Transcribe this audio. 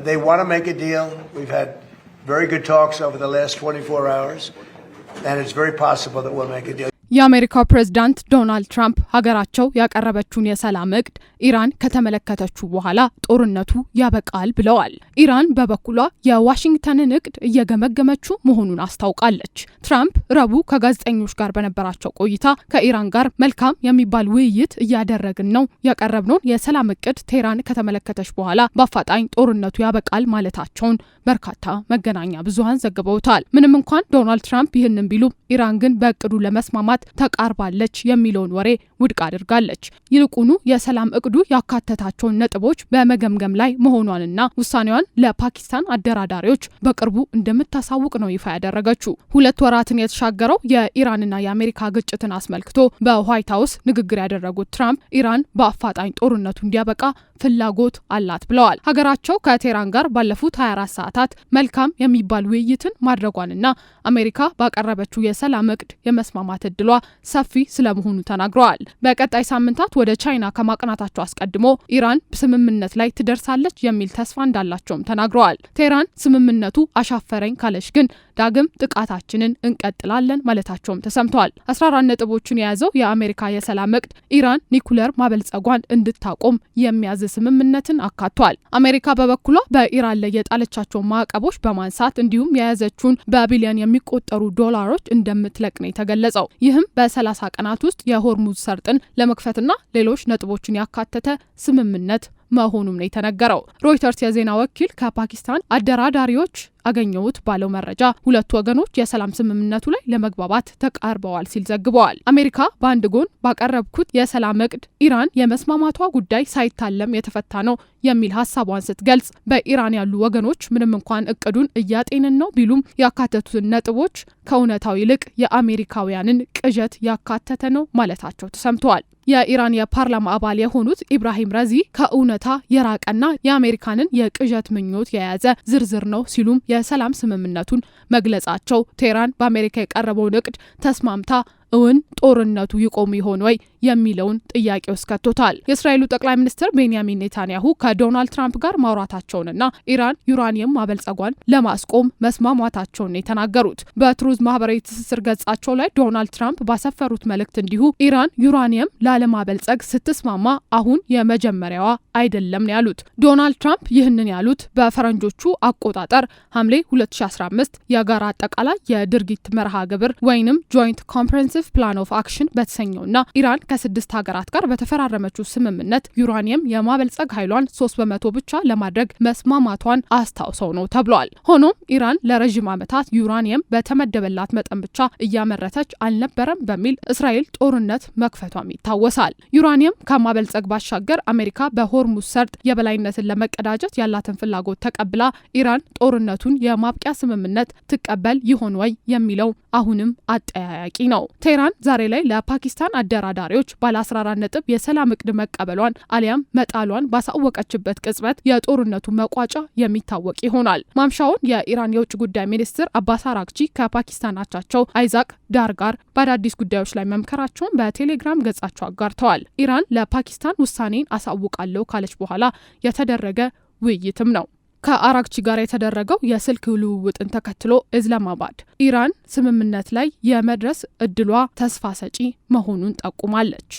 They want to make a deal. We've had very good talks over the last 24 hours, and it's very possible that we'll make a deal. የአሜሪካው ፕሬዝዳንት ዶናልድ ትራምፕ ሀገራቸው ያቀረበችውን የሰላም እቅድ ኢራን ከተመለከተችው በኋላ ጦርነቱ ያበቃል ብለዋል። ኢራን በበኩሏ የዋሽንግተንን እቅድ እየገመገመችው መሆኑን አስታውቃለች። ትራምፕ ረቡዕ ከጋዜጠኞች ጋር በነበራቸው ቆይታ ከኢራን ጋር መልካም የሚባል ውይይት እያደረግን ነው፣ ያቀረብነውን የሰላም እቅድ ቴህራን ከተመለከተች በኋላ በአፋጣኝ ጦርነቱ ያበቃል ማለታቸውን በርካታ መገናኛ ብዙሃን ዘግበውታል። ምንም እንኳን ዶናልድ ትራምፕ ይህንን ቢሉም ኢራን ግን በእቅዱ ለመስማማት ተቃርባለች የሚለውን ወሬ ውድቅ አድርጋለች። ይልቁኑ የሰላም እቅዱ ያካተታቸውን ነጥቦች በመገምገም ላይ መሆኗንና ውሳኔዋን ለፓኪስታን አደራዳሪዎች በቅርቡ እንደምታሳውቅ ነው ይፋ ያደረገችው። 2 ወራትን የተሻገረው የኢራንና የአሜሪካ ግጭትን አስመልክቶ በዋይት ሀውስ ንግግር ያደረጉት ትራምፕ ኢራን በአፋጣኝ ጦርነቱ እንዲያበቃ ፍላጎት አላት ብለዋል። ሀገራቸው ከቴህራን ጋር ባለፉት 24 ሰዓታት መልካም የሚባል ውይይትን ማድረጓንና አሜሪካ ባቀረበችው የሰላም እቅድ የመስማማት እድሏ ሰፊ ስለመሆኑ ተናግረዋል። በቀጣይ ሳምንታት ወደ ቻይና ከማቅናታቸው አስቀድሞ ኢራን ስምምነት ላይ ትደርሳለች የሚል ተስፋ እንዳላቸውም ተናግረዋል። ቴህራን ስምምነቱ አሻፈረኝ ካለች ግን ዳግም ጥቃታችንን እንቀጥላለን ማለታቸውም ተሰምተዋል። 14 ነጥቦችን የያዘው የአሜሪካ የሰላም እቅድ ኢራን ኒኩለር ማበልጸጓን እንድታቆም የሚያዝ ስምምነትን አካቷል። አሜሪካ በበኩሏ በኢራን ላይ የጣለቻቸው ማዕቀቦች በማንሳት እንዲሁም የያዘችውን በቢሊዮን የሚቆጠሩ ዶላሮች እንደምትለቅ ነው የተገለጸው። ይህም በ30 ቀናት ውስጥ የሆርሙዝ ሰርጥን ለመክፈትና ሌሎች ነጥቦችን ያካተተ ስምምነት መሆኑም ነው የተነገረው። ሮይተርስ የዜና ወኪል ከፓኪስታን አደራዳሪዎች አገኘውት ባለው መረጃ ሁለቱ ወገኖች የሰላም ስምምነቱ ላይ ለመግባባት ተቃርበዋል ሲል ዘግበዋል። አሜሪካ በአንድ ጎን ባቀረብኩት የሰላም እቅድ ኢራን የመስማማቷ ጉዳይ ሳይታለም የተፈታ ነው የሚል ሀሳቧን ስትገልጽ፣ በኢራን ያሉ ወገኖች ምንም እንኳን እቅዱን እያጤንን ነው ቢሉም ያካተቱትን ነጥቦች ከእውነታው ይልቅ የአሜሪካውያንን ቅዠት ያካተተ ነው ማለታቸው ተሰምተዋል። የኢራን የፓርላማ አባል የሆኑት ኢብራሂም ረዚ ከእውነታ የራቀና የአሜሪካንን የቅዠት ምኞት የያዘ ዝርዝር ነው ሲሉም የሰላም ስምምነቱን መግለጻቸው ቴህራን በአሜሪካ የቀረበውን እቅድ ተስማምታ እውን ጦርነቱ ይቆም ይሆን ወይ የሚለውን ጥያቄ ውስጥ ከቶታል። የእስራኤሉ ጠቅላይ ሚኒስትር ቤንያሚን ኔታንያሁ ከዶናልድ ትራምፕ ጋር ማውራታቸውንና ኢራን ዩራኒየም ማበልጸጓን ለማስቆም መስማማታቸውን የተናገሩት በትሩዝ ማህበራዊ ትስስር ገጻቸው ላይ ዶናልድ ትራምፕ ባሰፈሩት መልእክት እንዲሁ ኢራን ዩራኒየም ላለማበልጸግ ስትስማማ አሁን የመጀመሪያዋ አይደለም ነው ያሉት። ዶናልድ ትራምፕ ይህንን ያሉት በፈረንጆቹ አቆጣጠር ሐምሌ 2015 የጋራ አጠቃላይ የድርጊት መርሃ ግብር ወይንም ጆይንት ኮምፕሬሄንሲቭ ፕላን ኦፍ አክሽን በተሰኘውና ኢራን ከ6 ሀገራት ጋር በተፈራረመችው ስምምነት ዩራኒየም የማበልጸግ ኃይሏን 3% ብቻ ለማድረግ መስማማቷን አስታውሰው ነው ተብሏል። ሆኖም ኢራን ለረጅም ዓመታት ዩራኒየም በተመደበላት መጠን ብቻ እያመረተች አልነበረም በሚል እስራኤል ጦርነት መክፈቷም ይታወሳል። ዩራኒየም ከማበልጸግ ባሻገር አሜሪካ በሆርሙዝ ሰርጥ የበላይነትን ለመቀዳጀት ያላትን ፍላጎት ተቀብላ ኢራን ጦርነቱን የማብቂያ ስምምነት ትቀበል ይሆን ወይ የሚለው አሁንም አጠያያቂ ነው። ቴህራን ዛሬ ላይ ለፓኪስታን አደራዳሪዎች ባለ 14 ነጥብ የሰላም እቅድ መቀበሏን አሊያም መጣሏን ባሳወቀችበት ቅጽበት የጦርነቱ መቋጫ የሚታወቅ ይሆናል። ማምሻውን የኢራን የውጭ ጉዳይ ሚኒስትር አባስ አራግቺ ከፓኪስታን አቻቸው አይዛክ ዳር ጋር በአዳዲስ ጉዳዮች ላይ መምከራቸውን በቴሌግራም ገጻቸው አጋርተዋል። ኢራን ለፓኪስታን ውሳኔን አሳውቃለሁ ካለች በኋላ የተደረገ ውይይትም ነው። ከአራግቺ ጋር የተደረገው የስልክ ልውውጥን ተከትሎ ኢስላማባድ ኢራን ስምምነት ላይ የመድረስ እድሏ ተስፋ ሰጪ መሆኑን ጠቁማለች።